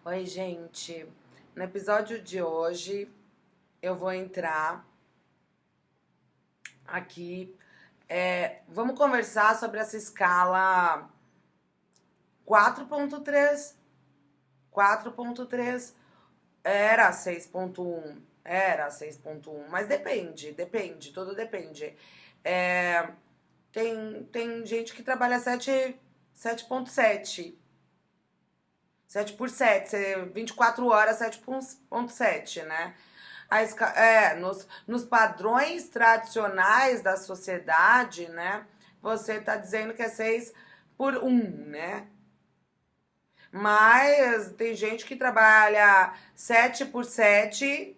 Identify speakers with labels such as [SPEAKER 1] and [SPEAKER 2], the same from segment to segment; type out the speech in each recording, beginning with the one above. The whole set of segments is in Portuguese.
[SPEAKER 1] Oi, gente. No episódio de hoje eu vou entrar aqui. Vamos conversar sobre essa escala 4.3. 4.3 era 6.1. Era 6.1. Mas depende, tudo depende. É, tem gente que trabalha 7.7. 7 por 7, 24 horas, 7.7, né? Nos padrões tradicionais da sociedade, né? Você tá dizendo que é 6 por 1, né? Mas tem gente que trabalha 7 por 7,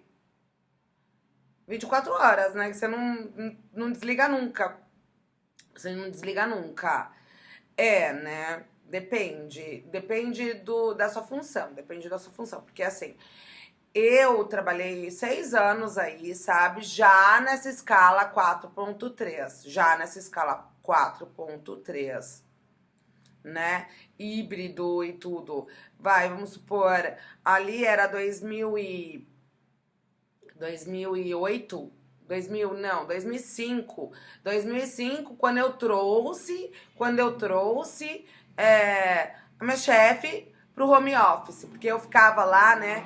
[SPEAKER 1] 24 horas, né? Que você não desliga nunca. Você não desliga nunca. Né? Depende da sua função. Depende da sua função. Porque assim, eu trabalhei 6 anos aí, sabe? Já nessa escala 4.3. Já nessa escala 4.3, né? Híbrido e tudo. Vamos supor, ali era 2008. 2000, não, 2005. 2005, quando eu trouxe a minha chefe pro home office, porque eu ficava lá, né,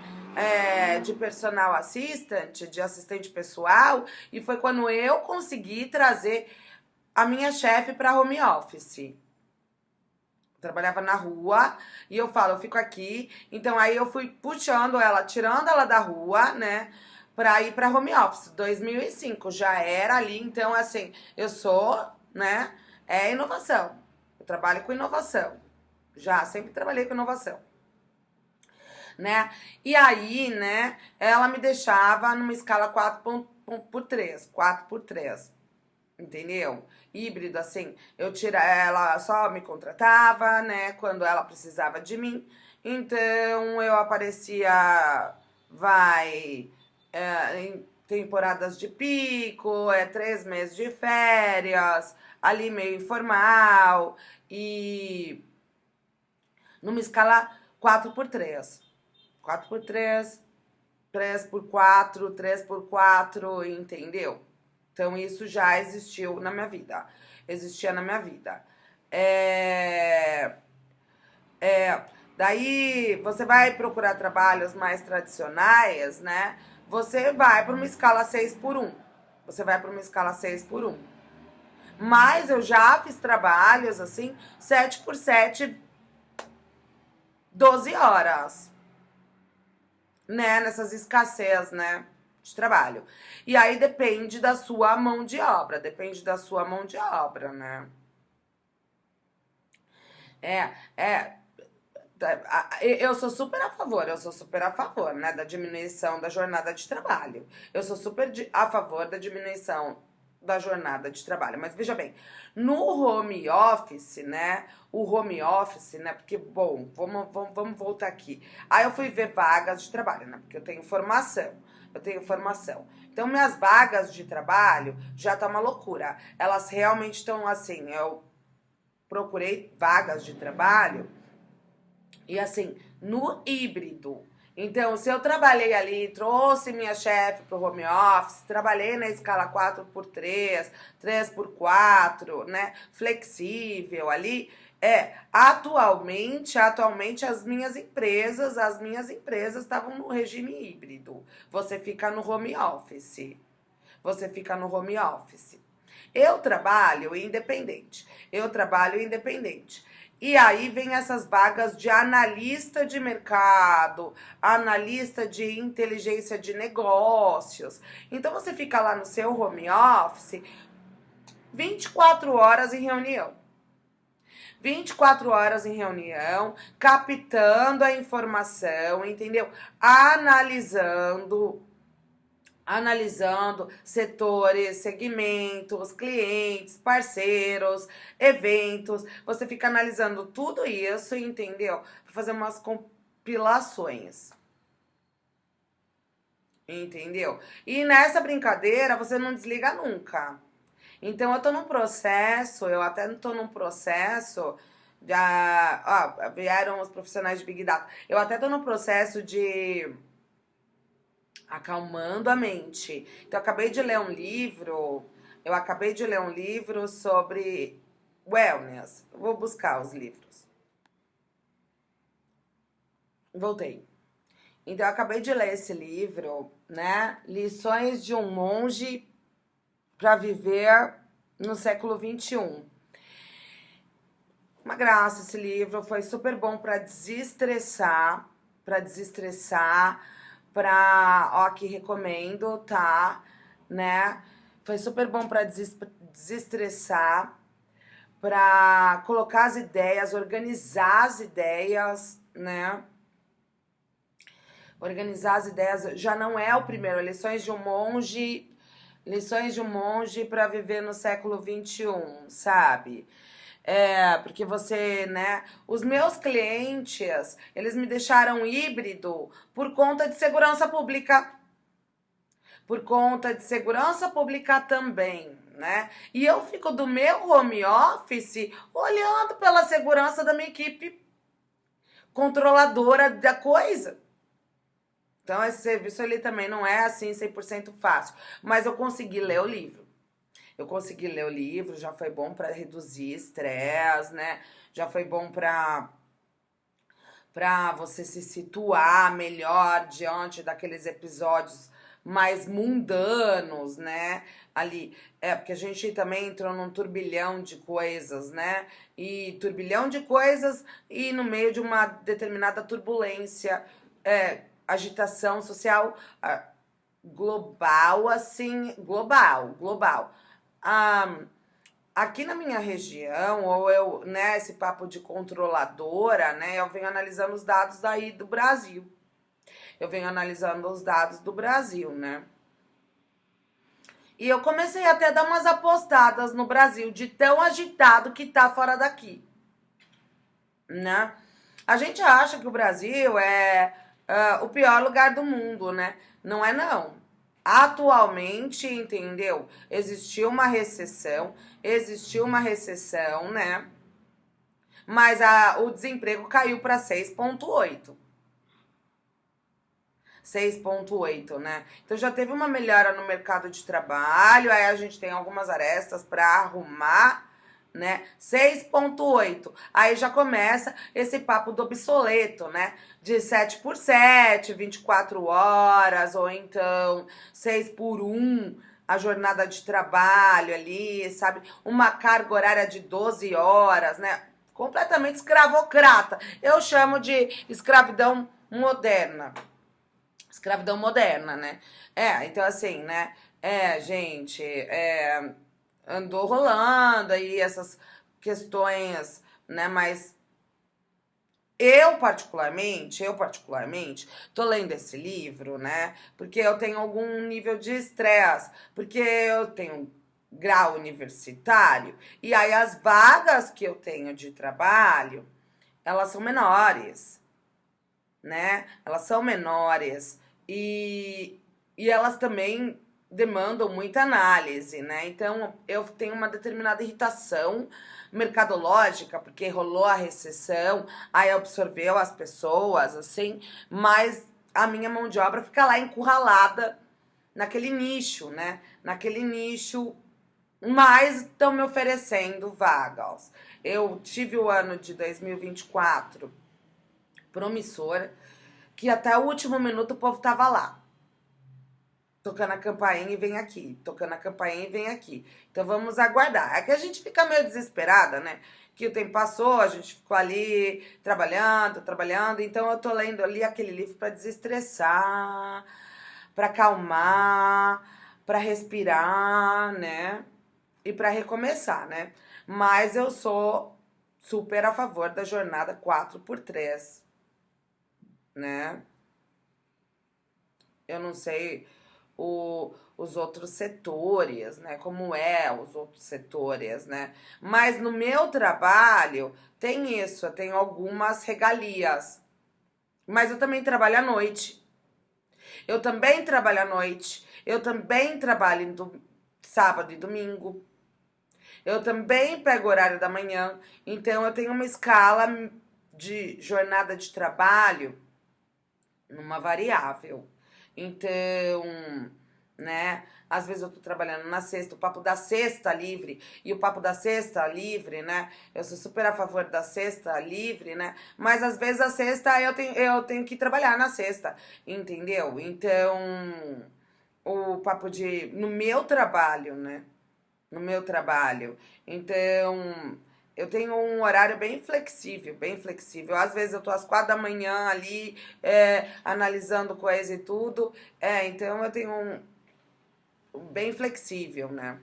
[SPEAKER 1] de personal assistant, de assistente pessoal, e foi quando eu consegui trazer a minha chefe para home office. Trabalhava na rua e eu fico aqui. Então aí eu fui puxando ela, tirando ela da rua, né? Pra ir pra home office. 2005 já era ali. Então, assim, eu sou, né? É inovação. Eu trabalho com inovação. Já sempre trabalhei com inovação, né? E aí, né? Ela me deixava numa escala 4 por 3. 4 por 3. Entendeu? Híbrido, assim, ela só me contratava, né, quando ela precisava de mim. Então eu aparecia, em temporadas de pico, 3 meses de férias, ali meio informal, e numa escala 4 por 3. 4 por 3, 3 por 4, 3 por 4, entendeu? Então, isso já existiu na minha vida. Existia na minha vida. É, daí, você vai procurar trabalhos mais tradicionais, né? Você vai para uma escala 6 por 1. Você vai para uma escala 6 por 1. Mas eu já fiz trabalhos, assim, 7 por 7, 12 horas, né? Nessas escassez, né? De trabalho. E aí depende da sua mão de obra, né? É, é, eu sou super a favor, né, da diminuição da jornada de trabalho. Eu sou super a favor da diminuição da jornada de trabalho. Mas veja bem, no home office, né, porque, bom, vamos voltar aqui. Aí eu fui ver vagas de trabalho, né, porque eu tenho formação. Então, minhas vagas de trabalho já tá uma loucura. Elas realmente estão assim, eu procurei vagas de trabalho e assim, no híbrido. Então, se eu trabalhei ali, trouxe minha chefe pro home office, trabalhei na escala 4 por 3, 3 por 4, né? Flexível ali. Atualmente as minhas empresas estavam no regime híbrido. Você fica no home office. Você fica no home office. Eu trabalho independente. E aí vem essas vagas de analista de mercado, analista de inteligência de negócios. Então você fica lá no seu home office 24 horas em reunião. 24 horas em reunião, captando a informação, entendeu? Analisando setores, segmentos, clientes, parceiros, eventos. Você fica analisando tudo isso, entendeu? Para fazer umas compilações. Entendeu? E nessa brincadeira você não desliga nunca. Então eu até tô num processo Vieram os profissionais de Big Data. Eu até tô no processo de acalmando a mente. Então, eu acabei de ler um livro sobre wellness. Vou buscar os livros. Voltei. Então, eu acabei de ler esse livro, né? Lições de um monge para viver no século XXI. Uma graça esse livro, foi super bom para desestressar, ó, aqui recomendo, tá? Né? Foi super bom para desestressar, para colocar as ideias, organizar as ideias, né? Organizar as ideias já não é o primeiro. Lições de um monge para viver no século XXI, sabe? Porque você, né? Os meus clientes, eles me deixaram híbrido por conta de segurança pública. Por conta de segurança pública também, né? E eu fico do meu home office olhando pela segurança da minha equipe controladora da coisa. Então, esse serviço ele também não é assim 100% fácil. Mas eu consegui ler o livro. Já foi bom para reduzir estresse, né? Já foi bom para você se situar melhor diante daqueles episódios mais mundanos, né? Ali, porque a gente também entrou num turbilhão de coisas, né? E no meio de uma determinada turbulência, agitação social global, assim, global. Aqui na minha região, né, esse papo de controladora, né, eu venho analisando os dados daí do Brasil. Né? E eu comecei até a dar umas apostadas no Brasil, de tão agitado que tá fora daqui, né? A gente acha que o Brasil é o pior lugar do mundo, né? Não é não. Atualmente, entendeu? Existiu uma recessão, né? Mas o desemprego caiu para 6,8. 6,8, né? Então já teve uma melhora no mercado de trabalho, aí a gente tem algumas arestas para arrumar, né? 6,8. Aí já começa esse papo do obsoleto, né? De 7x7, 24 horas, ou então 6x1, a jornada de trabalho ali, sabe? Uma carga horária de 12 horas, né? Completamente escravocrata. Eu chamo de escravidão moderna. Né? Então assim, né? Gente, andou rolando aí essas questões, né? Mas eu particularmente, tô lendo esse livro, né? Porque eu tenho algum nível de estresse, porque eu tenho grau universitário, e aí as vagas que eu tenho de trabalho, elas são menores, né? Elas são menores e elas também demandam muita análise, né? Então, eu tenho uma determinada irritação mercadológica, porque rolou a recessão, aí absorveu as pessoas, assim, mas a minha mão de obra fica lá encurralada naquele nicho, né? Naquele nicho, mas estão me oferecendo vagas. Eu tive o ano de 2024 promissor, que até o último minuto o povo tava lá. Tocando a campainha e vem aqui. Então vamos aguardar. É que a gente fica meio desesperada, né? Que o tempo passou, a gente ficou ali trabalhando. Então eu tô lendo ali aquele livro para desestressar, para acalmar, para respirar, né? E para recomeçar, né? Mas eu sou super a favor da jornada 4x3, né? Eu não sei os outros setores, né? Como os outros setores, né? Mas no meu trabalho tem isso, eu tenho algumas regalias. Mas eu também trabalho à noite. Eu também trabalho sábado e domingo. Eu também pego o horário da manhã, então eu tenho uma escala de jornada de trabalho numa variável. Então, né? Às vezes eu tô trabalhando na sexta, o papo da sexta livre, e o papo da sexta livre, né? Eu sou super a favor da sexta livre, né? Mas às vezes a sexta eu tenho que trabalhar na sexta, entendeu? Então, o papo de. No meu trabalho, né? No meu trabalho. Então, eu tenho um horário bem flexível, bem flexível. Às vezes eu tô às 4 da manhã ali, analisando coisa e tudo. Então eu tenho bem flexível, né?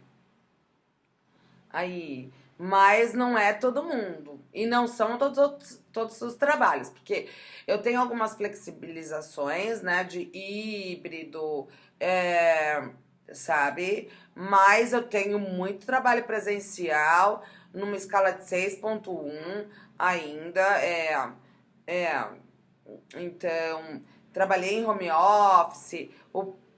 [SPEAKER 1] Aí, mas não é todo mundo. E não são todos os trabalhos, porque eu tenho algumas flexibilizações, né, de híbrido, é, sabe? Mas eu tenho muito trabalho presencial, numa escala de 6,1 ainda, é, então, trabalhei em home office,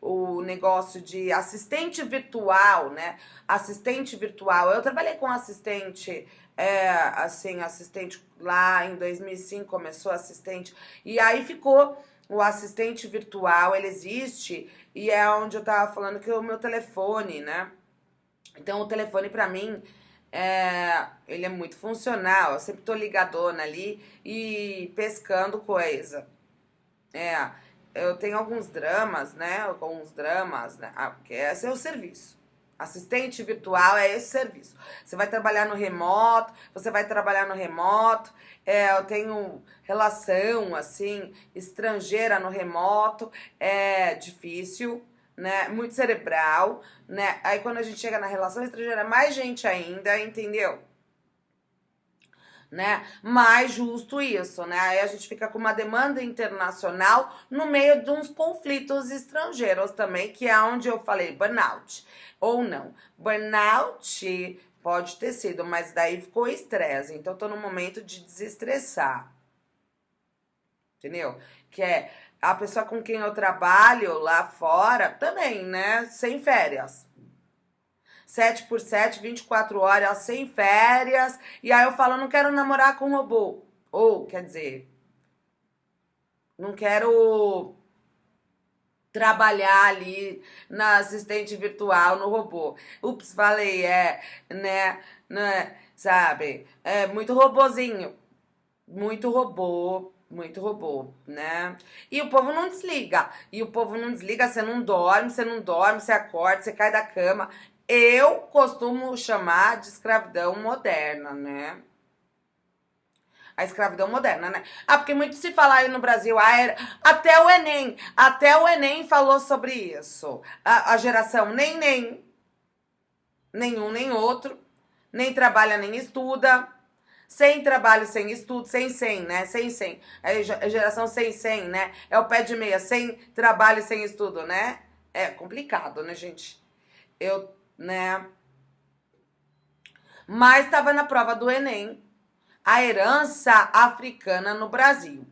[SPEAKER 1] o negócio de assistente virtual, né? Assistente virtual. Eu trabalhei com assistente, assim, assistente lá em 2005 começou assistente. E aí ficou o assistente virtual, ele existe, e é onde eu tava falando que é o meu telefone, né? Então, o telefone pra mim, ele é muito funcional. Eu sempre tô ligadona ali e pescando coisa. É, eu tenho alguns dramas, né? Alguns dramas, né? Porque esse é o serviço. Assistente virtual é esse serviço. Você vai trabalhar no remoto, você vai trabalhar no remoto. Eu tenho relação, assim, estrangeira no remoto. É difícil, né? Muito cerebral, né? Aí quando a gente chega na relação estrangeira, é mais gente ainda, entendeu? Né? Mais justo isso, né? Aí a gente fica com uma demanda internacional no meio de uns conflitos estrangeiros também, que é onde eu falei burnout. Ou não. Burnout pode ter sido, mas daí ficou estresse. Então eu tô no momento de desestressar. Entendeu? Que é a pessoa com quem eu trabalho lá fora também, né? Sem férias. 7 por 7, 24 horas sem férias. E aí eu falo, não quero namorar com robô. Ou, quer dizer, não quero trabalhar ali na assistente virtual, no robô. Ups, falei, né, sabe? É muito robozinho. Muito robô, né? E o povo não desliga. E o povo não desliga, você não dorme, você acorda, você cai da cama. Eu costumo chamar de escravidão moderna, né? A escravidão moderna, né? Ah, porque muito se fala aí no Brasil, até o Enem falou sobre isso. A geração nenhum nem outro, nem trabalha nem estuda, sem trabalho, sem estudo, sem, né? Sem. A geração sem, né? É o pé de meia, sem trabalho e sem estudo, né? É complicado, né, gente? Né? Mas estava na prova do Enem a herança africana no Brasil.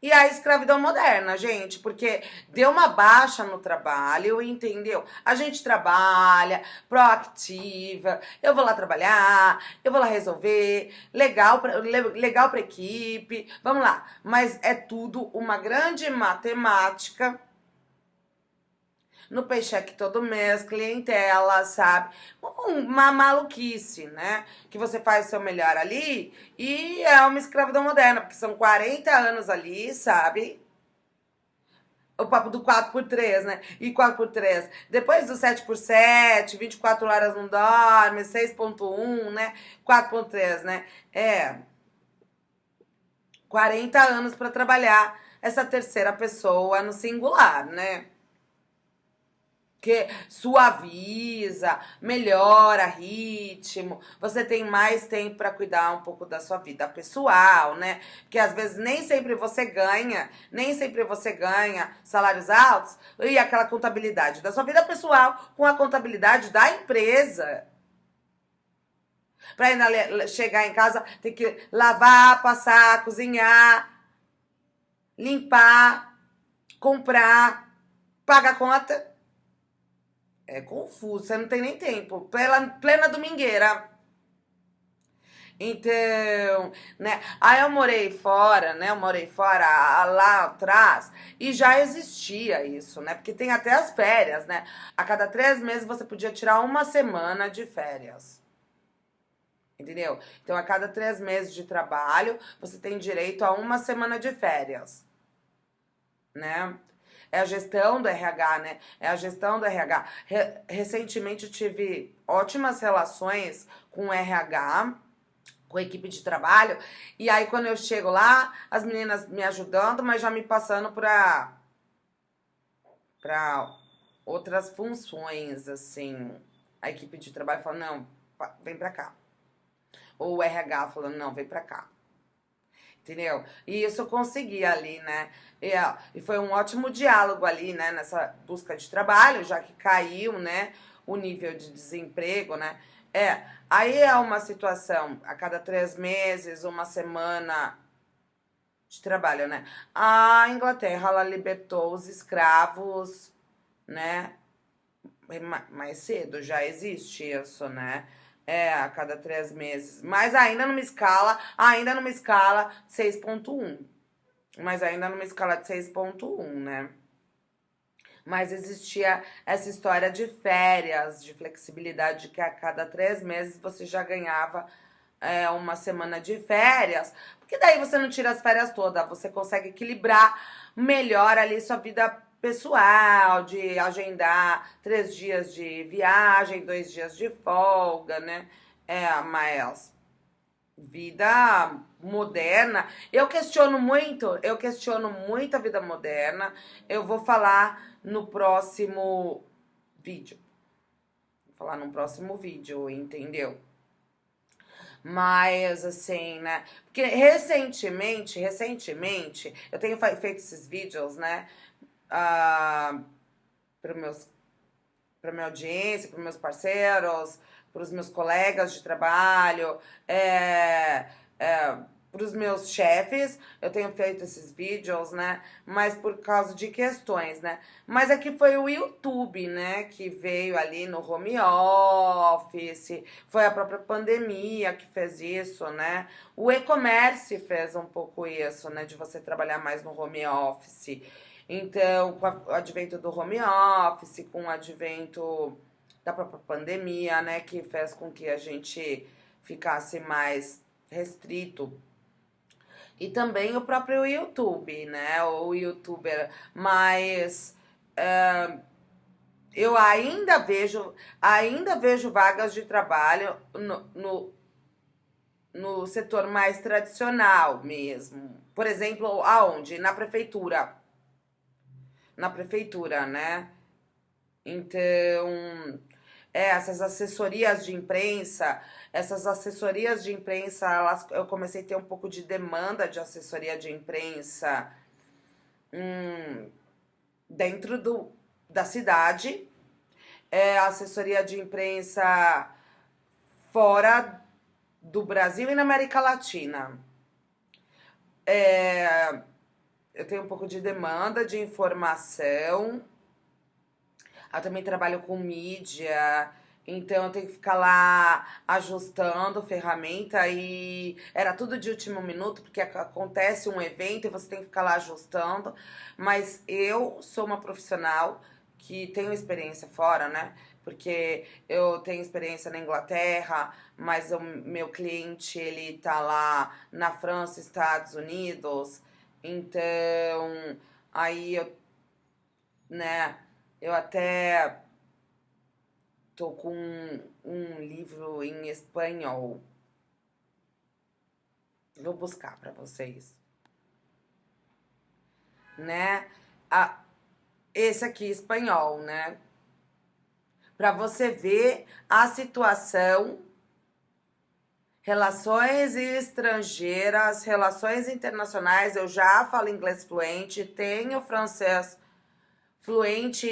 [SPEAKER 1] E a escravidão moderna, gente, porque deu uma baixa no trabalho, entendeu? A gente trabalha, proativa, eu vou lá trabalhar, eu vou lá resolver, legal pra equipe, vamos lá. Mas é tudo uma grande matemática no paycheck todo mês, clientela, sabe? Uma maluquice, né? Que você faz o seu melhor ali e é uma escravidão moderna, porque são 40 anos ali, sabe? O papo do 4 por 3, né? E 4 por 3. Depois do 7 por 7, 24 horas não dorme, 6,1, né? 4,3, né? 40 anos para trabalhar essa terceira pessoa no singular, né? Que suaviza, melhora ritmo, você tem mais tempo para cuidar um pouco da sua vida pessoal, né? Porque às vezes nem sempre você ganha salários altos e aquela contabilidade da sua vida pessoal com a contabilidade da empresa. Para ainda chegar em casa, tem que lavar, passar, cozinhar, limpar, comprar, pagar conta. É confuso, você não tem nem tempo. Plena domingueira. Então, né? Aí eu morei fora, né? Eu morei fora lá atrás e já existia isso, né? Porque tem até as férias, né? A cada 3 meses você podia tirar uma semana de férias. Entendeu? Então, a cada 3 meses de trabalho, você tem direito a uma semana de férias, né? É a gestão do RH, né? É a gestão do RH. Recentemente eu tive ótimas relações com o RH, com a equipe de trabalho, e aí quando eu chego lá, as meninas me ajudando, mas já me passando para outras funções, assim. A equipe de trabalho falando, não, vem pra cá. Ou o RH falando, não, vem pra cá. Entendeu? E isso eu consegui ali, né? E foi um ótimo diálogo ali, né? Nessa busca de trabalho, já que caiu, né? O nível de desemprego, né? Aí é uma situação, a cada 3 meses, uma semana de trabalho, né? A Inglaterra, ela libertou os escravos, né? Mais cedo, já existe isso, né? A cada 3 meses. Mas ainda numa escala 6,1. Mas ainda numa escala de 6,1, né? Mas existia essa história de férias, de flexibilidade, que a cada 3 meses você já ganhava uma semana de férias. Porque daí você não tira as férias todas, você consegue equilibrar melhor ali sua vida pessoal, de agendar 3 dias de viagem, 2 dias de folga, né? Mas vida moderna. Eu questiono muito a vida moderna. Eu vou falar no próximo vídeo. Vou falar no próximo vídeo, entendeu? Mas assim, né? Porque recentemente, eu tenho feito esses vídeos, né? Para meus, para minha audiência, para meus parceiros, para os meus colegas de trabalho, para os meus chefes, eu tenho feito esses vídeos, né? Mas por causa de questões, né? Mas aqui foi o YouTube, né? Que veio ali no home office, foi a própria pandemia que fez isso, né? O e-commerce fez um pouco isso, né? De você trabalhar mais no home office. Então, com o advento do home office, com o advento da própria pandemia, né? Que fez com que a gente ficasse mais restrito. E também o próprio YouTube, né? O youtuber. Mas eu ainda vejo vagas de trabalho no setor mais tradicional mesmo. Por exemplo, aonde? Na prefeitura. Na prefeitura, né? Então, essas assessorias de imprensa, eu comecei a ter um pouco de demanda de assessoria de imprensa dentro da cidade, assessoria de imprensa fora do Brasil e na América Latina. Eu tenho um pouco de demanda de informação. Eu também trabalho com mídia, então eu tenho que ficar lá ajustando ferramenta e era tudo de último minuto, porque acontece um evento e você tem que ficar lá ajustando. Mas eu sou uma profissional que tenho experiência fora, né? Porque eu tenho experiência na Inglaterra, mas o meu cliente, ele tá lá na França, Estados Unidos. Então, aí eu, né, eu até tô com um livro em espanhol. Vou buscar para vocês, né? Esse aqui espanhol, né? Para você ver a situação, relações estrangeiras, relações internacionais. Eu já falo inglês fluente, tenho francês fluente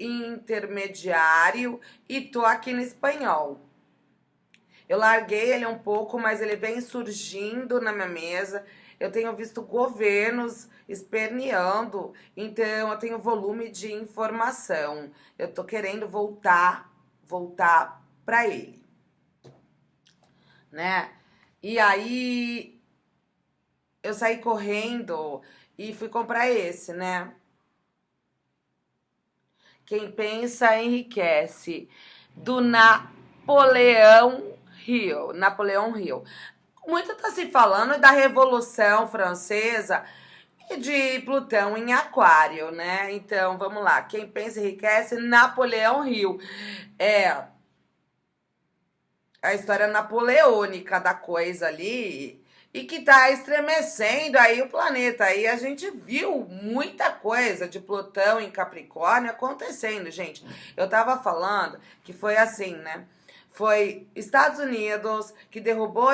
[SPEAKER 1] intermediário e tô aqui no espanhol. Eu larguei ele um pouco, mas ele vem surgindo na minha mesa. eu tenho visto governos esperneando, então eu tenho volume de informação. Eu tô querendo voltar para ele, né? E aí eu saí correndo e fui comprar esse, né? Quem pensa enriquece, do Napoleão Hill. Muito está se falando da Revolução Francesa e de Plutão em Aquário, né? Então, vamos lá. Quem pensa enriquece, Napoleão Hill. É a história napoleônica da coisa ali e que tá estremecendo aí o planeta. Aí a gente viu muita coisa de Plutão em Capricórnio acontecendo, gente. Eu tava falando que foi assim, né? Foi Estados Unidos que derrubou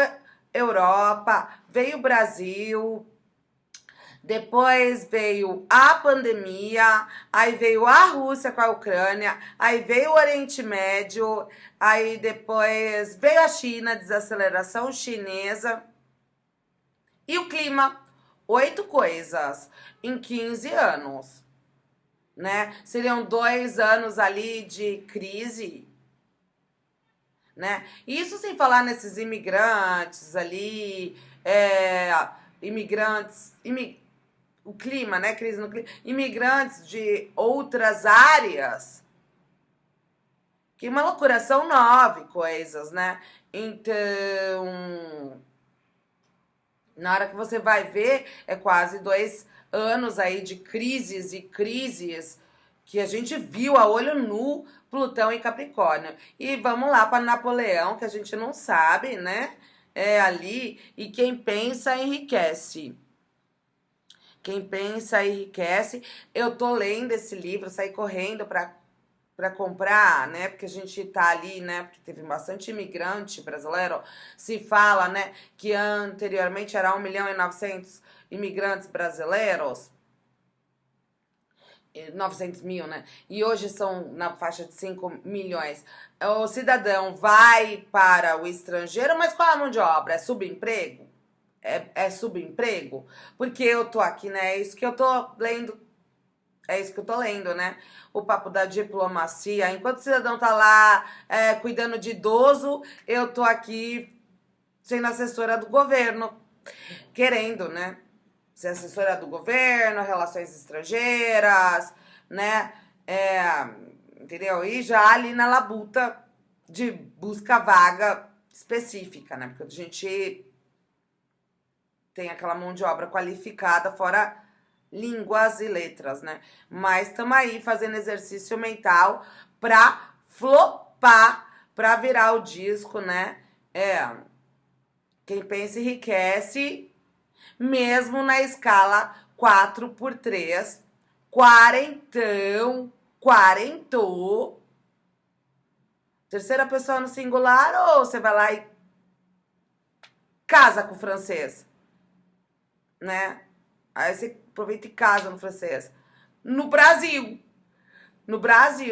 [SPEAKER 1] Europa, veio Brasil, depois veio a pandemia, aí veio a Rússia com a Ucrânia, aí veio o Oriente Médio, aí depois veio a China, desaceleração chinesa e o clima. 8 coisas em 15 anos, né? Seriam 2 anos ali de crise, né? Isso sem falar nesses imigrantes ali, o clima, né? Crise no clima. Imigrantes de outras áreas. Que uma loucura, são 9 coisas, né? Então, na hora que você vai ver, é quase 2 anos aí de crises e crises que a gente viu a olho nu Plutão em Capricórnio. E vamos lá para Napoleão, que a gente não sabe, né? É ali, e quem pensa enriquece. Quem pensa enriquece. Eu tô lendo esse livro, saí correndo para comprar, né? Porque a gente tá ali, né? Porque teve bastante imigrante brasileiro. Se fala, né? Que anteriormente era 1.900.000 imigrantes brasileiros. 900 mil, né? E hoje são na faixa de 5 milhões. O cidadão vai para o estrangeiro, mas qual é a mão de obra? É subemprego? É subemprego? Porque eu tô aqui, né? É isso que eu tô lendo. É isso que eu tô lendo, né? O papo da diplomacia. Enquanto o cidadão tá lá cuidando de idoso, eu tô aqui sendo assessora do governo, querendo, né? Ser assessora do governo, relações estrangeiras, né? Entendeu? E já ali na labuta de busca vaga específica, né? Porque a gente tem aquela mão de obra qualificada, fora línguas e letras, né? Mas estamos aí fazendo exercício mental pra flopar, pra virar o disco, né? Quem pensa enriquece, mesmo na escala 4x3, quarentou. Terceira pessoa no singular, ou você vai lá e casa com o francês, né? Aí você aproveita e casa no francês. No Brasil,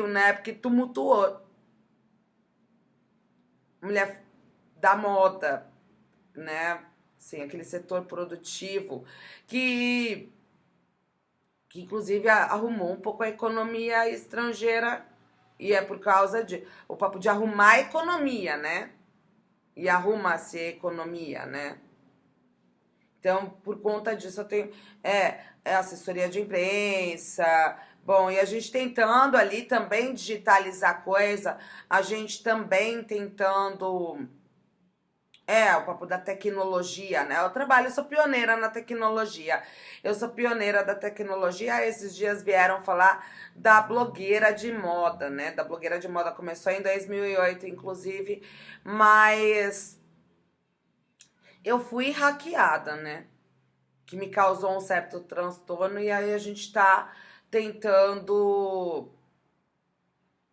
[SPEAKER 1] né? Porque tumultuou. Mulher da moda, né? Assim, aquele setor produtivo que inclusive arrumou um pouco a economia estrangeira e é por causa de o papo de arrumar a economia, né? E arruma-se a economia, né? Então, por conta disso, eu tenho assessoria de imprensa. Bom, e a gente tentando ali também digitalizar coisa, a gente também tentando. O papo da tecnologia, né? Eu sou pioneira na tecnologia. Eu sou pioneira da tecnologia. Esses dias vieram falar da blogueira de moda, né? Da blogueira de moda começou em 2008, inclusive, mas eu fui hackeada, né? Que me causou um certo transtorno e aí a gente tá tentando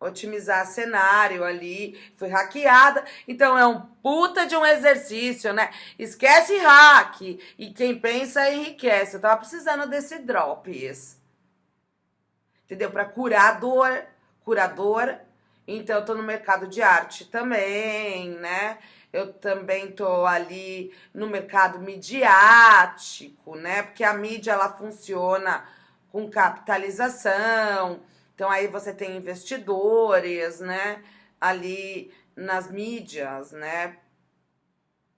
[SPEAKER 1] otimizar cenário ali, fui hackeada, então é um puta de um exercício, né? Esquece hack e quem pensa enriquece. Eu tava precisando desse drops, entendeu? Pra curador, então eu tô no mercado de arte também, né? Eu também tô ali no mercado midiático, né? Porque a mídia ela funciona com capitalização. Então aí você tem investidores, né? Ali nas mídias, né?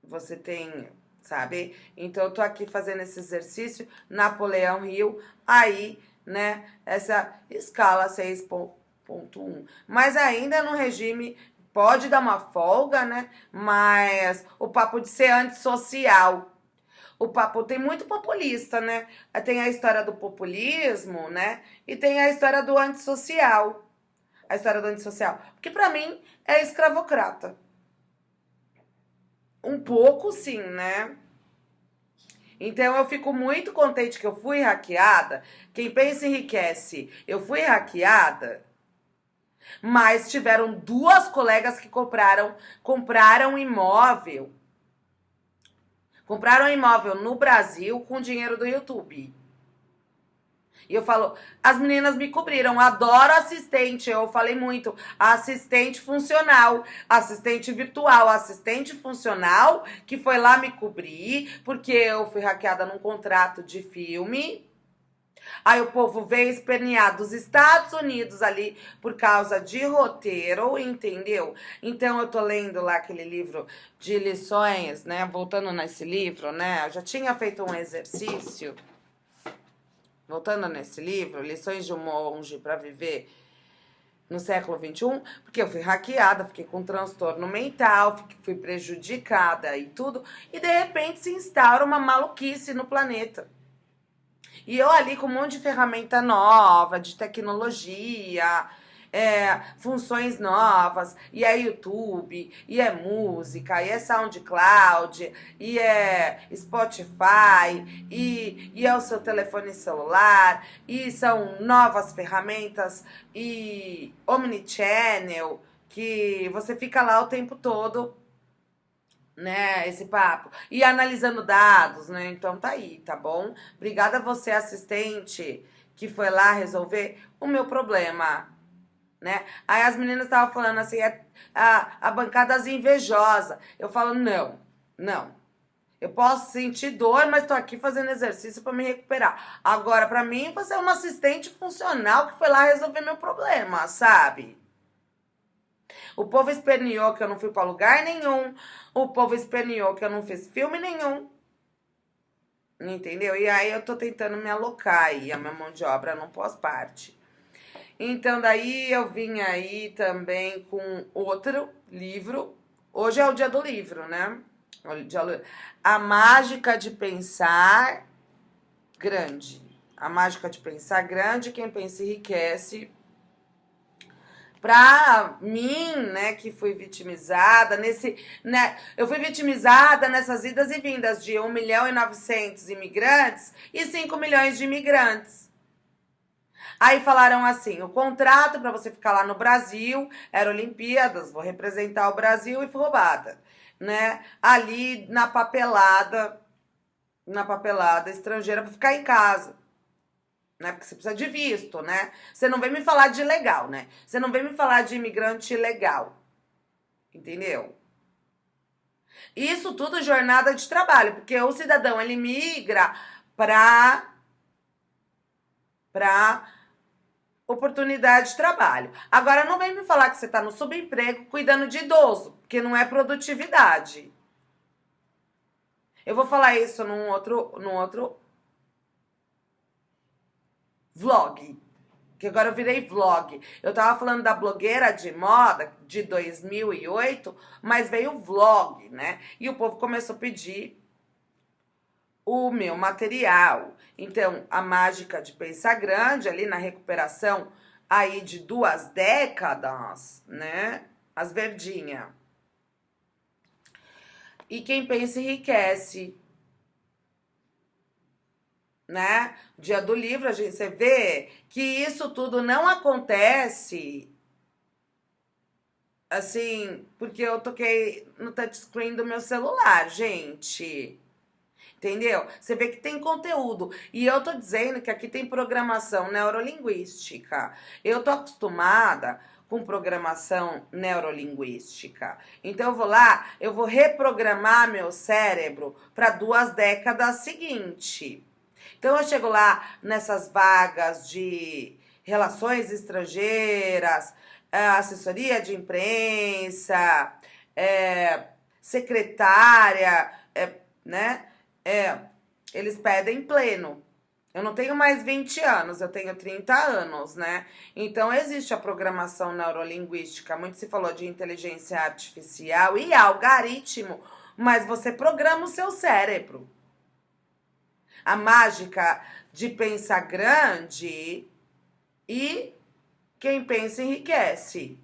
[SPEAKER 1] Você tem, sabe? Então eu tô aqui fazendo esse exercício, Napoleão Hill, aí, né, essa escala 6.1. Mas ainda no regime pode dar uma folga, né? Mas o papo de ser antissocial. O papo tem muito populista, né? Tem a história do populismo, né? E tem a história do antissocial. A história do antissocial. Porque pra mim é escravocrata. Um pouco sim, né? Então eu fico muito contente que eu fui hackeada. Quem pensa enriquece. Eu fui hackeada, mas tiveram duas colegas que compraram imóvel. Compraram imóvel no Brasil com dinheiro do YouTube. E eu falo, as meninas me cobriram, adoro assistente, eu falei muito, assistente funcional, assistente virtual, assistente funcional, que foi lá me cobrir, porque eu fui hackeada num contrato de filme. Aí o povo veio espernear dos Estados Unidos ali por causa de roteiro, entendeu? Então eu tô lendo lá aquele livro de lições, né? Voltando nesse livro, né? Eu já tinha feito um exercício. Voltando nesse livro, Lições de um Monge para Viver no século XXI, porque eu fui hackeada, fiquei com transtorno mental, fui prejudicada e tudo, e de repente se instaura uma maluquice no planeta. E eu ali com um monte de ferramenta nova, de tecnologia, funções novas, e é YouTube, e é música, e é SoundCloud, e é Spotify, e é o seu telefone celular, e são novas ferramentas, e Omnichannel, que você fica lá o tempo todo, né, esse papo. E analisando dados, né? Então tá aí, tá bom? Obrigada a você, assistente, que foi lá resolver o meu problema, né? Aí as meninas estavam falando assim, a bancada invejosa. Eu falo, não, não. Eu posso sentir dor, mas tô aqui fazendo exercício para me recuperar. Agora, para mim, você é uma assistente funcional que foi lá resolver meu problema, sabe? O povo esperneou que eu não fui pra lugar nenhum. O povo esperneou que eu não fiz filme nenhum. Entendeu? E aí eu tô tentando me alocar aí, a minha mão de obra não pós-parte. Então daí eu vim aí também com outro livro. Hoje é o dia do livro, né? A Mágica de Pensar Grande. A Mágica de Pensar Grande, quem pensa enriquece. Pra mim, né, que fui vitimizada né, eu fui vitimizada nessas idas e vindas de 1.900.000 imigrantes e 5 milhões de imigrantes. Aí falaram assim, o contrato para você ficar lá no Brasil era Olimpíadas, vou representar o Brasil e fui roubada, né? Ali na papelada estrangeira para ficar em casa. Né? Porque você precisa de visto, né? Você não vem me falar de ilegal, né? Você não vem me falar de imigrante ilegal. Entendeu? Isso tudo jornada de trabalho, porque o cidadão ele migra para oportunidade de trabalho. Agora não vem me falar que você está no subemprego cuidando de idoso, porque não é produtividade. Eu vou falar isso num outro vlog, que agora eu virei vlog. Eu tava falando da blogueira de moda de 2008, mas veio o vlog, né? E o povo começou a pedir o meu material. Então, a Mágica de Pensar Grande, ali na recuperação aí de 2 décadas, né? As verdinhas. E quem pensa enriquece, né? Dia do livro, você vê que isso tudo não acontece assim, porque eu toquei no touchscreen do meu celular, gente. Entendeu? Você vê que tem conteúdo. E eu tô dizendo que aqui tem programação neurolinguística. Eu tô acostumada com programação neurolinguística. Então eu vou lá, eu vou reprogramar meu cérebro para 2 décadas seguintes. Então eu chego lá nessas vagas de relações estrangeiras, assessoria de imprensa, secretária, né? Eles pedem pleno. Eu não tenho mais 20 anos, eu tenho 30 anos, né? Então existe a programação neurolinguística. Muito se falou de inteligência artificial e algoritmo, mas você programa o seu cérebro. A mágica de pensar grande e quem pensa enriquece.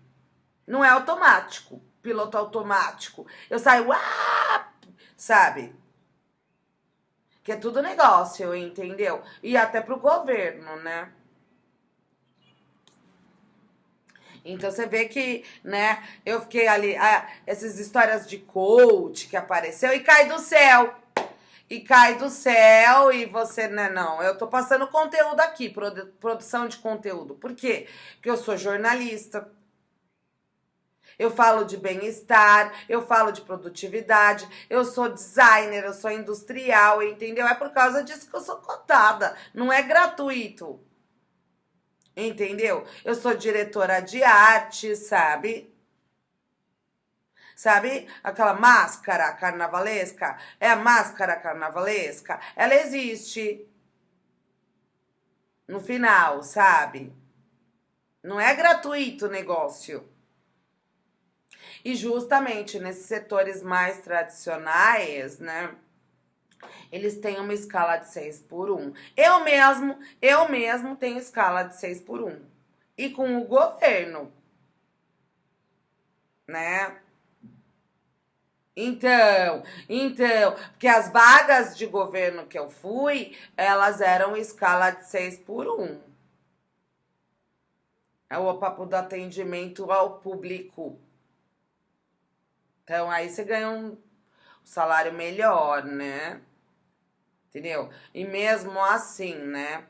[SPEAKER 1] Não é automático, piloto automático. Eu saio, sabe? Que é tudo negócio, entendeu? E até pro governo, né? Então você vê que, né, eu fiquei ali, essas histórias de coach que apareceu e cai do céu. E cai do céu e você, né, não, eu tô passando conteúdo aqui, produção de conteúdo. Por quê? Porque eu sou jornalista. Eu falo de bem-estar, eu falo de produtividade, eu sou designer, eu sou industrial, entendeu? É por causa disso que eu sou cotada, não é gratuito, entendeu? Eu sou diretora de arte, sabe? Sabe aquela máscara carnavalesca? É a máscara carnavalesca? Ela existe no final, sabe? Não é gratuito o negócio. E justamente nesses setores mais tradicionais, né? Eles têm uma escala de 6x1. Eu mesmo tenho escala de 6x1. E com o governo, né? Então, porque as vagas de governo que eu fui, elas eram escala de 6x1. É o papo do atendimento ao público. Então, aí você ganha um salário melhor, né? Entendeu? E mesmo assim, né?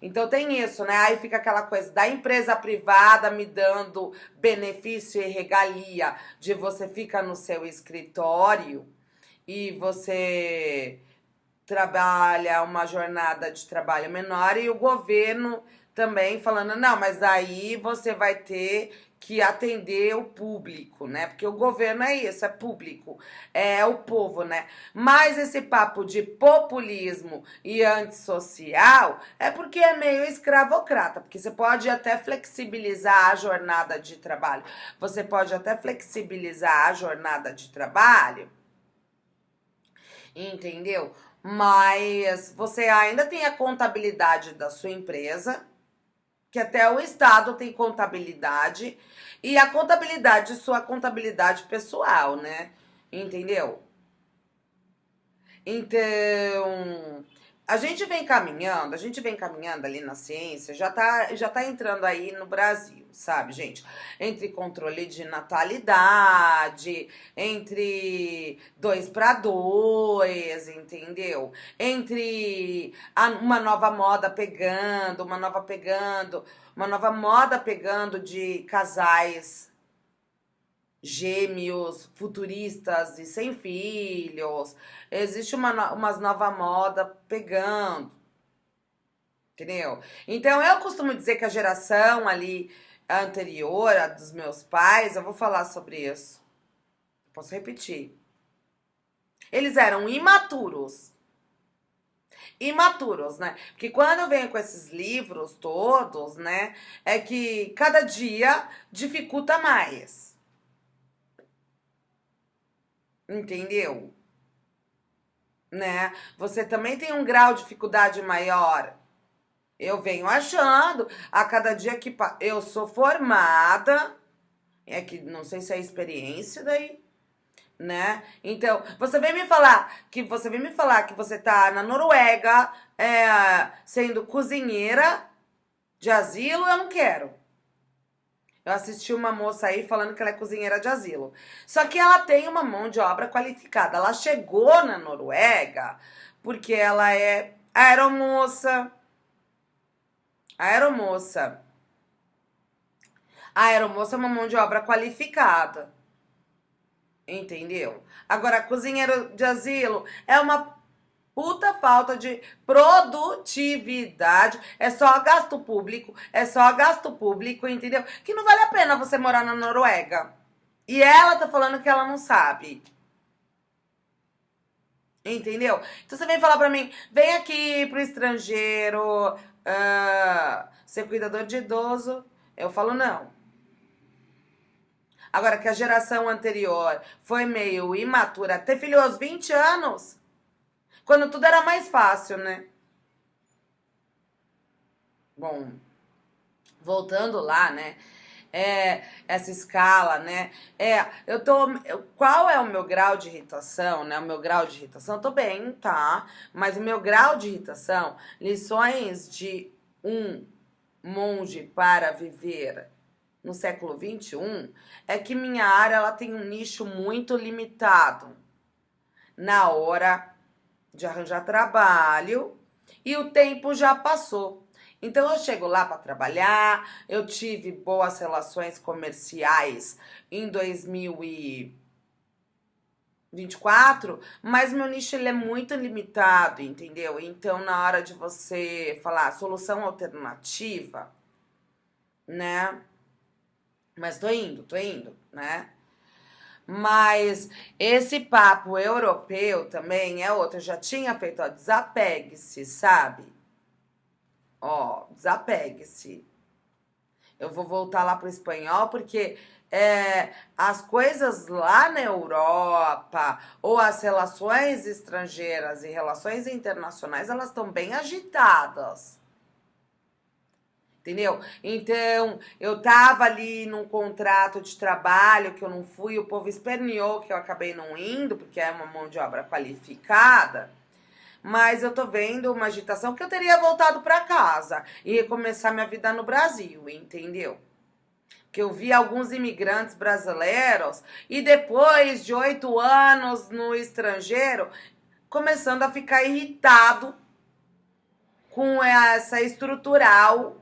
[SPEAKER 1] Então tem isso, né? Aí fica aquela coisa da empresa privada me dando benefício e regalia de você fica no seu escritório e você trabalha uma jornada de trabalho menor e o governo também falando, não, mas aí você vai ter que atender o público, né? Porque o governo é isso, é público, é o povo, né? Mas esse papo de populismo e antissocial é porque é meio escravocrata, porque você pode até flexibilizar a jornada de trabalho, você pode até flexibilizar a jornada de trabalho, entendeu? Mas você ainda tem a contabilidade da sua empresa, que até o Estado tem contabilidade, e a contabilidade, sua contabilidade pessoal, né? Entendeu? Então, a gente vem caminhando ali na ciência, já tá entrando aí no Brasil, sabe, gente? Entre controle de natalidade, entre 2 para 2, entendeu? Entre uma nova moda pegando, uma nova moda pegando de casais gêmeos, futuristas e sem filhos. Existe umas nova moda pegando, entendeu? Então eu costumo dizer que a geração ali anterior, a dos meus pais, eu vou falar sobre isso. Posso repetir. Eles eram imaturos. Imaturos, né? Porque quando eu venho com esses livros todos, né, é que cada dia dificulta mais. Entendeu? Né? Você também tem um grau de dificuldade maior. Eu venho achando, a cada dia que eu sou formada, é que não sei se é experiência daí, né? Então, você vem me falar que você tá na Noruega, sendo cozinheira de asilo, eu não quero. Eu assisti uma moça aí falando que ela é cozinheira de asilo. Só que ela tem uma mão de obra qualificada. Ela chegou na Noruega porque ela é aeromoça. Aeromoça. A aeromoça é uma mão de obra qualificada. Entendeu? Agora, cozinheiro de asilo é uma puta falta de produtividade. É só gasto público, entendeu? Que não vale a pena você morar na Noruega. E ela tá falando que ela não sabe. Entendeu? Então você vem falar pra mim, vem aqui pro estrangeiro, ser cuidador de idoso. Eu falo, não. Agora que a geração anterior foi meio imatura, ter filho aos 20 anos, quando tudo era mais fácil, né? Bom, voltando lá, né? Essa escala, né? Qual é o meu grau de irritação, né? O meu grau de irritação, eu tô bem, tá? Mas o meu grau de irritação, lições de um monge para viver no século XXI, é que minha área ela tem um nicho muito limitado na hora de arranjar trabalho e o tempo já passou. Então eu chego lá para trabalhar, eu tive boas relações comerciais em 2024, mas meu nicho ele é muito limitado, entendeu? Então na hora de você falar solução alternativa, né? Mas tô indo, né? Mas esse papo europeu também é outro. Eu já tinha feito, ó, desapegue-se, sabe? Ó, desapegue-se. Eu vou voltar lá pro espanhol porque as coisas lá na Europa ou as relações estrangeiras e relações internacionais, elas estão bem agitadas. Entendeu? Então, eu tava ali num contrato de trabalho que eu não fui, o povo esperneou que eu acabei não indo, porque é uma mão de obra qualificada. Mas eu tô vendo uma agitação que eu teria voltado para casa e recomeçar minha vida no Brasil, entendeu? Que eu vi alguns imigrantes brasileiros e depois de 8 anos no estrangeiro, começando a ficar irritado com essa estrutural,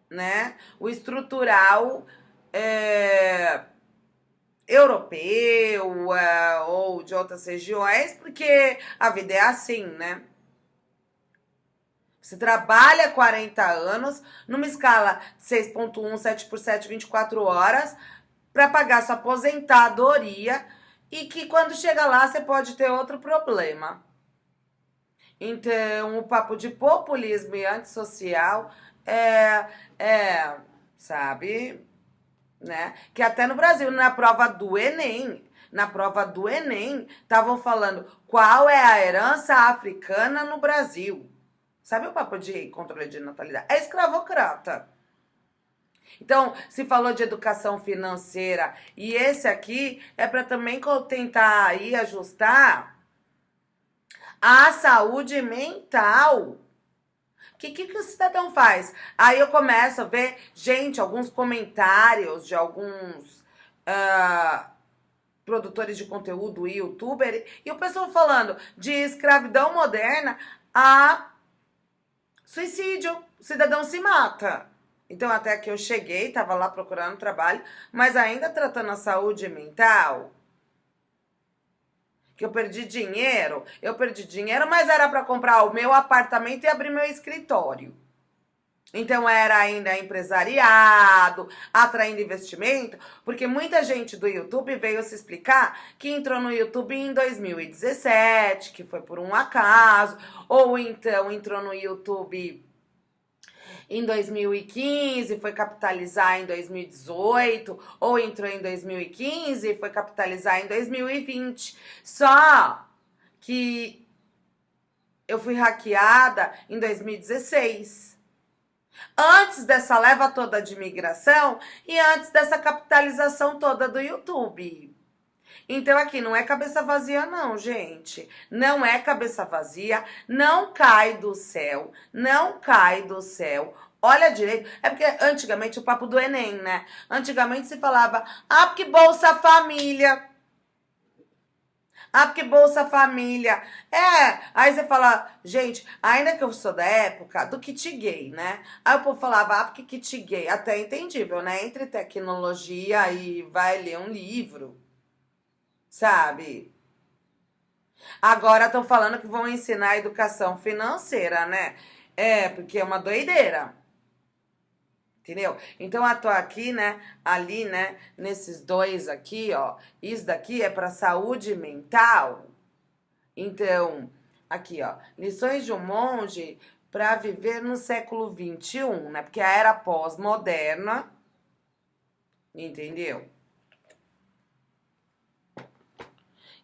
[SPEAKER 1] né? O estrutural europeu ou de outras regiões, porque a vida é assim, né? Você trabalha 40 anos numa escala 6,1, 7 por 7, 24 horas para pagar sua aposentadoria e que quando chega lá você pode ter outro problema. Então, o papo de populismo e antissocial sabe, né? Que até no Brasil, na prova do Enem, estavam falando qual é a herança africana no Brasil. Sabe o papo de controle de natalidade? É escravocrata. Então, se falou de educação financeira e esse aqui é para também tentar aí ajustar a saúde mental. O que o cidadão faz? Aí eu começo a ver, gente, alguns comentários de alguns produtores de conteúdo, youtuber, e o pessoal falando de escravidão moderna a suicídio. O cidadão se mata. Então, até que eu cheguei, estava lá procurando trabalho, mas ainda tratando a saúde mental. Que eu perdi dinheiro, mas era para comprar o meu apartamento e abrir meu escritório. Então era ainda empresariado, atraindo investimento, porque muita gente do YouTube veio se explicar que entrou no YouTube em 2017, que foi por um acaso, ou então entrou no YouTube em 2015, foi capitalizar em 2018, ou entrou em 2015 e foi capitalizar em 2020. Só que eu fui hackeada em 2016. Antes dessa leva toda de migração e antes dessa capitalização toda do YouTube. Então aqui não é cabeça vazia não, gente. Não é cabeça vazia, não cai do céu, não cai do céu. Olha direito, é porque antigamente o papo do Enem, né? Antigamente se falava, porque Bolsa Família. Ah, porque Bolsa Família. Aí você fala, gente, ainda que eu sou da época do kit gay, né? Aí o povo falava, porque kit gay? Até entendível, né? Entre tecnologia e vai ler um livro, sabe? Agora estão falando que vão ensinar educação financeira, né? Porque é uma doideira. Entendeu? Então eu tô aqui, né? Ali, né? Nesses dois aqui, ó. Isso daqui é para saúde mental. Então, aqui, ó. Lições de um monge para viver no século XXI, né? Porque a era pós-moderna, entendeu?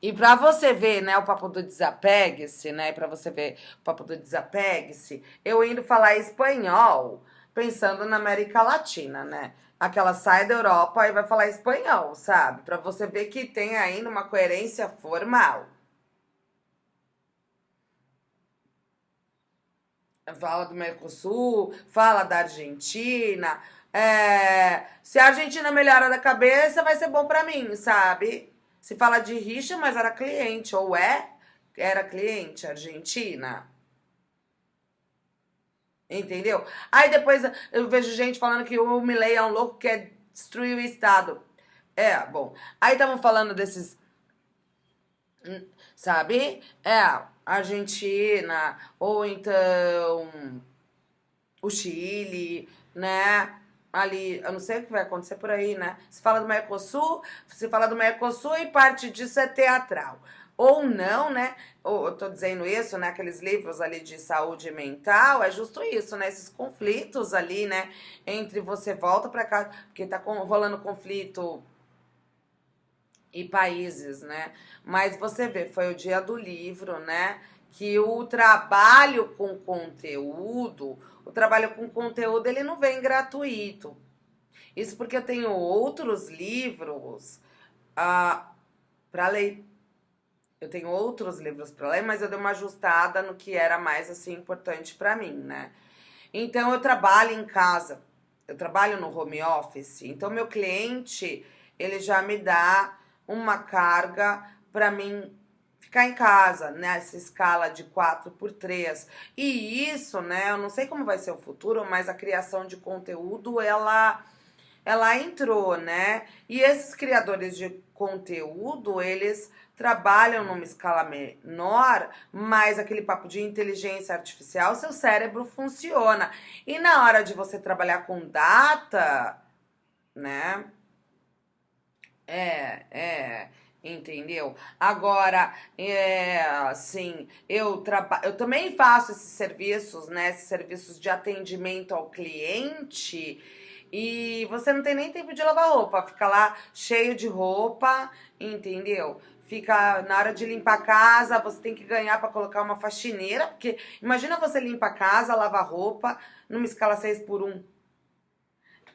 [SPEAKER 1] E para você ver, né, o papo do desapegue-se, né? Para você ver o papo do desapegue-se, eu indo falar espanhol, pensando na América Latina, né? Aquela sai da Europa e vai falar espanhol, sabe? Para você ver que tem ainda uma coerência formal. Fala do Mercosul, fala da Argentina. Se a Argentina melhora da cabeça, vai ser bom pra mim, sabe? Se fala de rixa, mas era cliente, ou era cliente Argentina. Entendeu? Aí depois eu vejo gente falando que o Milei é um louco que quer destruir o Estado. Bom. Aí estavam falando desses, sabe? Argentina, ou então o Chile, né? Ali, eu não sei o que vai acontecer por aí, né? Se fala do Mercosul e parte disso é teatral. Ou não, né? Ou, eu tô dizendo isso, né? Aqueles livros ali de saúde mental, é justo isso, né? Esses conflitos ali, né? Entre você volta pra cá, porque tá rolando conflito e países, né? Mas você vê, foi o dia do livro, né? Que o trabalho com conteúdo, ele não vem gratuito. Isso porque eu tenho outros livros para ler. Eu tenho outros livros para ler, mas eu dei uma ajustada no que era mais assim importante para mim, né? Então eu trabalho em casa, eu trabalho no home office, então meu cliente, ele já me dá uma carga para mim ficar em casa, nessa escala de 4x3. E isso, né, eu não sei como vai ser o futuro, mas a criação de conteúdo, ela entrou, né? E esses criadores de conteúdo, eles trabalham numa escala menor, mas aquele papo de inteligência artificial, seu cérebro funciona. E na hora de você trabalhar com data, né? Entendeu? Agora, assim, eu também faço esses serviços, né? Esses serviços de atendimento ao cliente. E você não tem nem tempo de lavar roupa, fica lá cheio de roupa, entendeu? Fica na hora de limpar a casa, você tem que ganhar para colocar uma faxineira, porque imagina você limpa a casa, lava roupa, numa escala 6x1.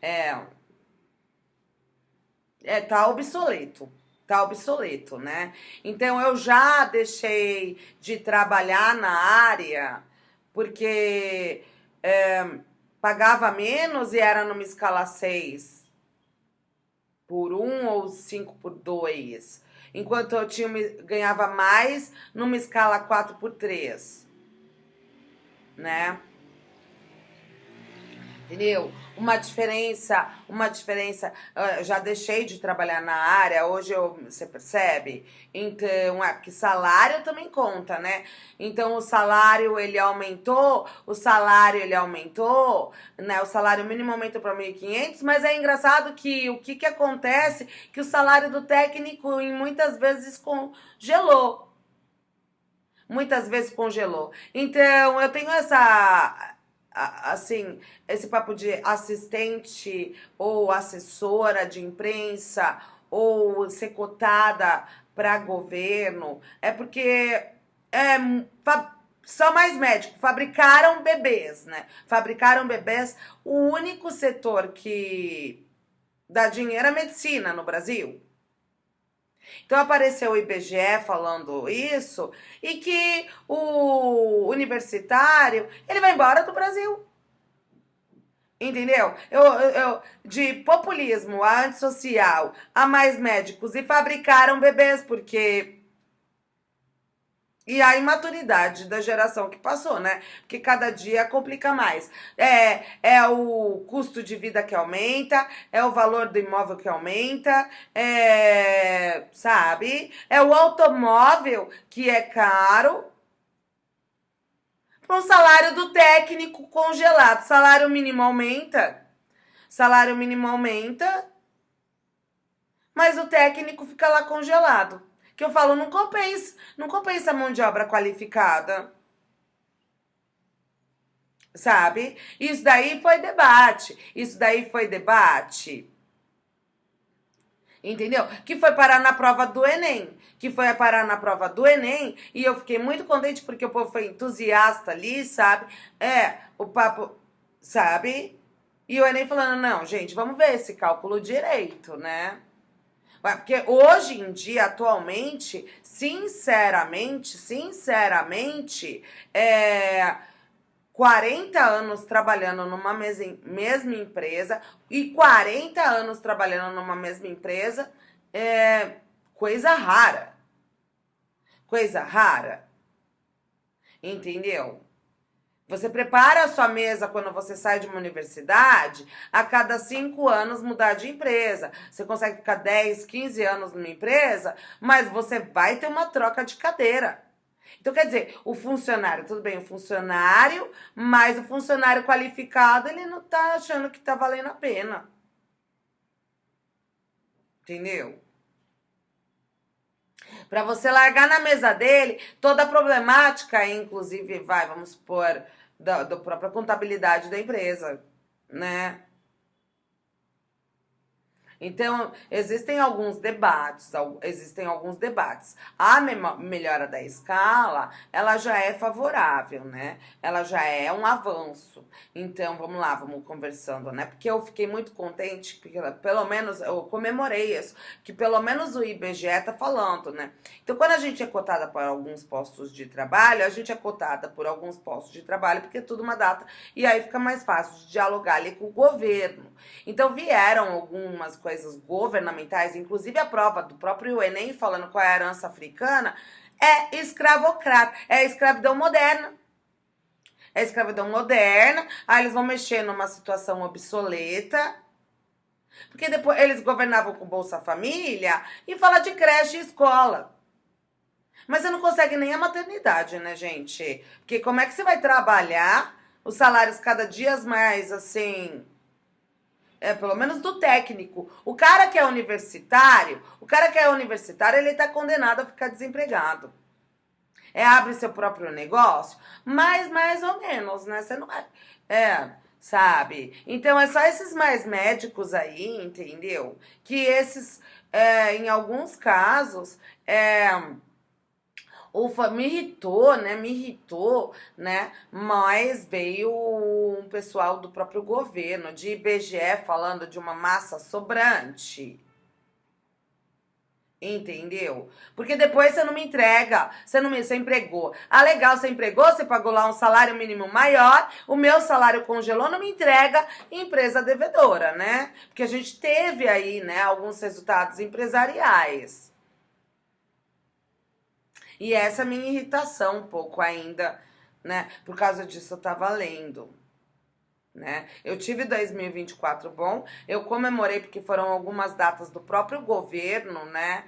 [SPEAKER 1] É, tá obsoleto. Tá obsoleto, né? Então eu já deixei de trabalhar na área porque pagava menos e era numa escala 6x1 ou 5x2. Enquanto eu ganhava mais numa escala 4x3, né? Entendeu? Uma diferença, eu já deixei de trabalhar na área, hoje você percebe? Então, porque salário também conta, né? Então, o salário ele aumentou, né? O salário mínimo aumentou para 1.500, mas é engraçado que o que acontece? Que o salário do técnico muitas vezes congelou. Muitas vezes congelou. Então, eu tenho assim, esse papo de assistente ou assessora de imprensa ou ser cotada para governo, é porque é, só mais médico, fabricaram bebês, né? Fabricaram bebês. O único setor que dá dinheiro é a medicina no Brasil. Então apareceu o IBGE falando isso e que o universitário ele vai embora do Brasil. Entendeu? De populismo a antissocial a mais médicos e fabricaram bebês, porque E a imaturidade da geração que passou, né? Porque cada dia complica mais. É o custo de vida que aumenta, é o valor do imóvel que aumenta, sabe? É o automóvel que é caro para um salário do técnico congelado. Salário mínimo aumenta, mas o técnico fica lá congelado. Que eu falo, não compensa a mão de obra qualificada, sabe? Isso daí foi debate, entendeu? Que foi parar na prova do Enem, que foi parar na prova do Enem, e eu fiquei muito contente porque o povo foi entusiasta ali, sabe? O papo, sabe? E o Enem falando, não, gente, vamos ver esse cálculo direito, né? Porque hoje em dia, atualmente, sinceramente, 40 anos trabalhando numa mesma empresa e 40 anos trabalhando numa mesma empresa é coisa rara. Coisa rara. Entendeu? Você prepara a sua mesa quando você sai de uma universidade, a cada 5 anos mudar de empresa. Você consegue ficar 10, 15 anos numa empresa, mas você vai ter uma troca de cadeira. Então, quer dizer, o funcionário, tudo bem, o funcionário, mas o funcionário qualificado, ele não tá achando que tá valendo a pena. Entendeu? Para você largar na mesa dele toda a problemática, inclusive, vamos supor, da própria contabilidade da empresa, né? Então, existem alguns debates. A melhora da escala, ela já é favorável, né? Ela já é um avanço. Então, vamos lá, vamos conversando, né? Porque eu fiquei muito contente, porque pelo menos, eu comemorei isso, que pelo menos o IBGE tá falando, né? Então, quando a gente é cotada por alguns postos de trabalho, a gente é cotada por alguns postos de trabalho, porque é tudo uma data, e aí fica mais fácil de dialogar ali com o governo. Então, vieram algumas coisas governamentais, inclusive a prova do próprio Enem falando qual é a herança africana, é escravocrata, é escravidão moderna. É escravidão moderna, aí eles vão mexer numa situação obsoleta, porque depois eles governavam com Bolsa Família e fala de creche e escola. Mas você não consegue nem a maternidade, né, gente? Porque como é que você vai trabalhar os salários cada dia mais, assim, pelo menos do técnico. O cara que é universitário, ele tá condenado a ficar desempregado. Abre seu próprio negócio, mas mais ou menos, né? Você não sabe? Então é só esses mais médicos aí, entendeu? Que esses, em alguns casos, me irritou, né? Mas veio um pessoal do próprio governo, de IBGE, falando de uma massa sobrante. Entendeu? Porque depois você não me entrega, você empregou. Ah, legal, você empregou, você pagou lá um salário mínimo maior, o meu salário congelou, não me entrega, empresa devedora, né? Porque a gente teve aí, né, alguns resultados empresariais. E essa é a minha irritação um pouco ainda, né? Por causa disso eu tava lendo, né? Eu tive 2024 bom, eu comemorei porque foram algumas datas do próprio governo, né?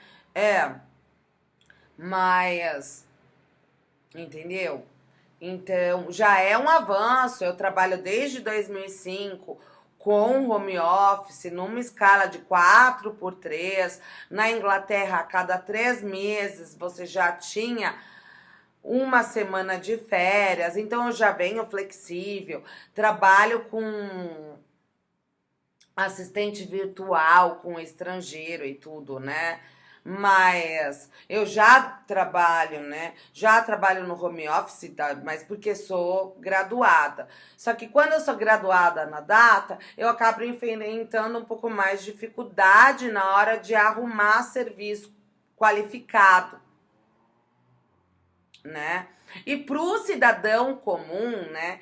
[SPEAKER 1] Mas, entendeu? Então, já é um avanço. Eu trabalho desde 2005 com home office, numa escala de 4 por 3. Na Inglaterra, a cada 3 meses, você já tinha uma semana de férias. Então, eu já venho flexível. Trabalho com assistente virtual, com estrangeiro e tudo, né? Mas eu já trabalho, né? Já trabalho no home office, tá? Mas porque sou graduada. Só que quando eu sou graduada na data, eu acabo enfrentando um pouco mais de dificuldade na hora de arrumar serviço qualificado, né? E pro cidadão comum, né?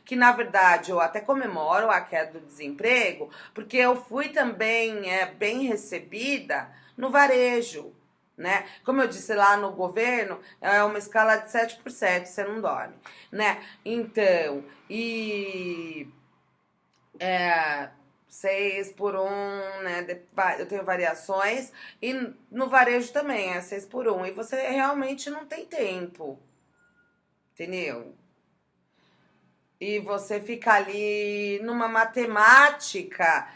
[SPEAKER 1] Que na verdade eu até comemoro a queda do desemprego, porque eu fui também bem recebida no varejo. né? Como eu disse lá no governo, é uma escala de 7 por 7, você não dorme, né? Então, e 6 por 1, né? Eu tenho variações e no varejo também é 6 por 1 e você realmente não tem tempo, entendeu? E você fica ali numa matemática,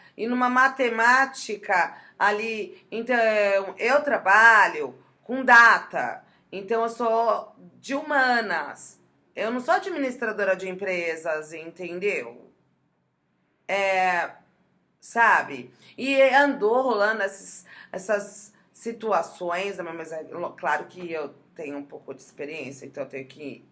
[SPEAKER 1] ali. Então, eu trabalho com data, então eu sou de humanas. Eu não sou administradora de empresas, entendeu? Sabe? E andou rolando essas situações, mas claro que eu tenho um pouco de experiência, então eu tenho que,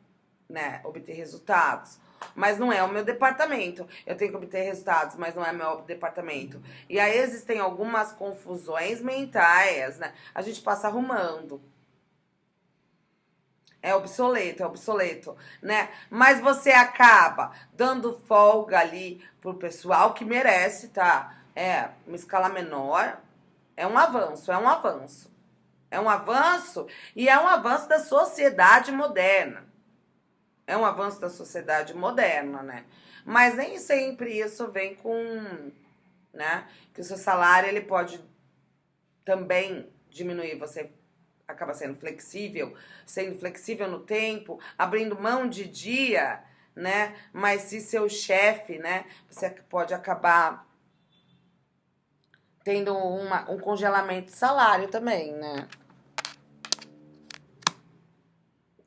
[SPEAKER 1] né, obter resultados. Mas não é o meu departamento. Eu tenho que obter resultados, mas não é meu departamento. E aí existem algumas confusões mentais, né? A gente passa arrumando. É obsoleto, né? Mas você acaba dando folga ali pro pessoal que merece, tá? É uma escala menor, é um avanço, é um avanço. É um avanço e é um avanço da sociedade moderna. É um avanço da sociedade moderna, né? Mas nem sempre isso vem com, né? Que o seu salário ele pode também diminuir, você acaba sendo flexível no tempo, abrindo mão de dia, né? Mas se seu chefe, né? Você pode acabar tendo um congelamento de salário também, né?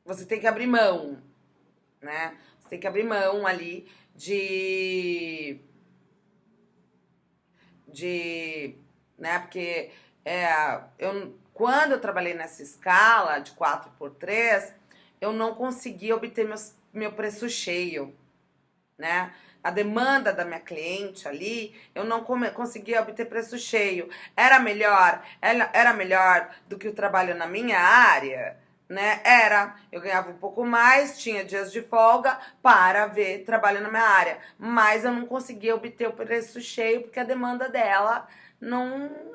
[SPEAKER 1] Você tem que abrir mão, né? Você tem que abrir mão ali de, né? Porque quando eu trabalhei nessa escala de 4 por 3 eu não conseguia obter meu preço cheio, né? A demanda da minha cliente ali, eu não conseguia obter preço cheio. Era melhor do que o trabalho na minha área, né? Eu ganhava um pouco mais, tinha dias de folga para ver trabalho na minha área, mas eu não conseguia obter o preço cheio porque a demanda dela não,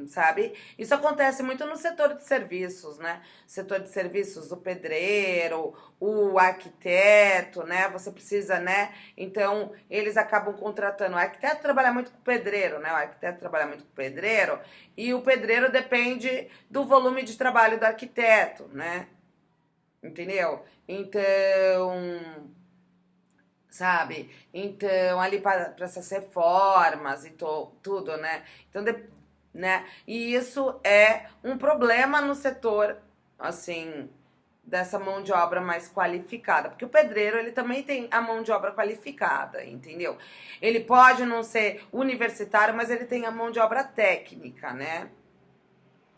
[SPEAKER 1] sabe? Isso acontece muito no setor de serviços, né? Setor de serviços, o pedreiro, o arquiteto, né? Você precisa, né? Então, eles acabam contratando. O arquiteto trabalha muito com o pedreiro, né? O arquiteto trabalha muito com o pedreiro e o pedreiro depende do volume de trabalho do arquiteto, né? Entendeu? Então, sabe? Então, ali para essas reformas e tudo, né? Então, né? E isso é um problema no setor, assim, dessa mão de obra mais qualificada, porque o pedreiro, ele também tem a mão de obra qualificada, entendeu? Ele pode não ser universitário, mas ele tem a mão de obra técnica, né?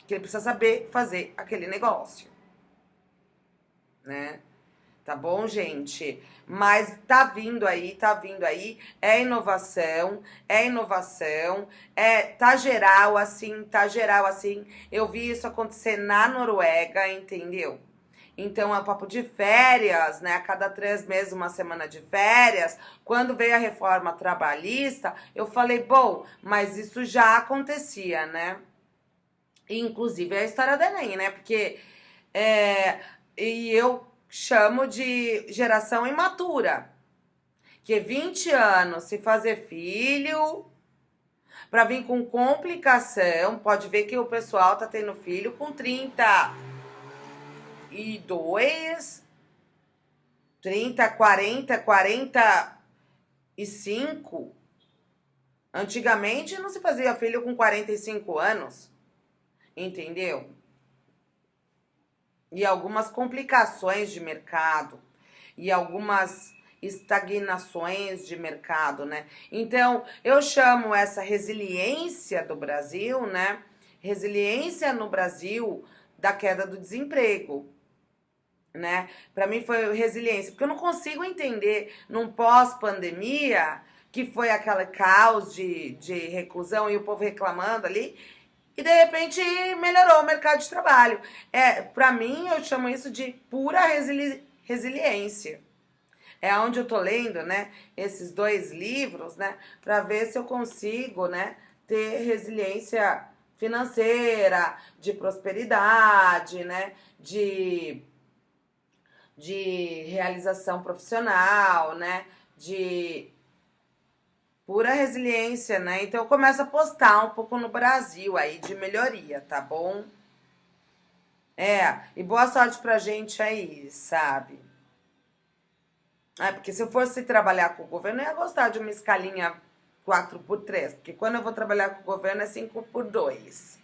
[SPEAKER 1] Que ele precisa saber fazer aquele negócio, né? Tá bom, gente? Mas tá vindo aí, é inovação, tá geral assim. Eu vi isso acontecer na Noruega, entendeu? Então é um papo de férias, né? A cada 3 meses, uma semana de férias. Quando veio a reforma trabalhista, eu falei, bom, mas isso já acontecia, né? Inclusive é a história da Enem, né? Porque e eu chamo de geração imatura, que é 20 anos se fazer filho, pra vir com complicação, pode ver que o pessoal tá tendo filho com 32, 30, 40, 45. Antigamente não se fazia filho com 45 anos, entendeu? E algumas complicações de mercado e algumas estagnações de mercado, né? Então, eu chamo essa resiliência do Brasil, né? Resiliência no Brasil da queda do desemprego, né? Para mim foi resiliência, porque eu não consigo entender num pós-pandemia, que foi aquele caos de reclusão e o povo reclamando ali, e de repente melhorou o mercado de trabalho. Para mim, eu chamo isso de pura resiliência. É onde eu tô lendo, né, esses 2 livros, né, para ver se eu consigo, né, ter resiliência financeira, de prosperidade, né? De realização profissional, né? De pura resiliência, né? Então eu começo a postar um pouco no Brasil aí de melhoria, tá bom? E boa sorte pra gente aí, sabe? Porque se eu fosse trabalhar com o governo, eu ia gostar de uma escalinha 4x3, porque quando eu vou trabalhar com o governo é 5x2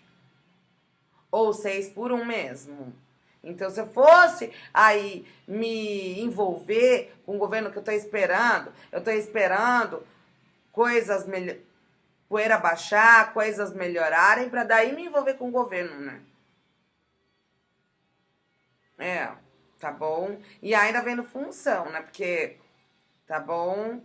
[SPEAKER 1] ou 6x1 mesmo. Então, se eu fosse aí me envolver com o governo que eu tô esperando coisas melhor, poeira baixar, coisas melhorarem, para daí me envolver com o governo, né? É, tá bom? E ainda vendo função, né? Porque, tá bom?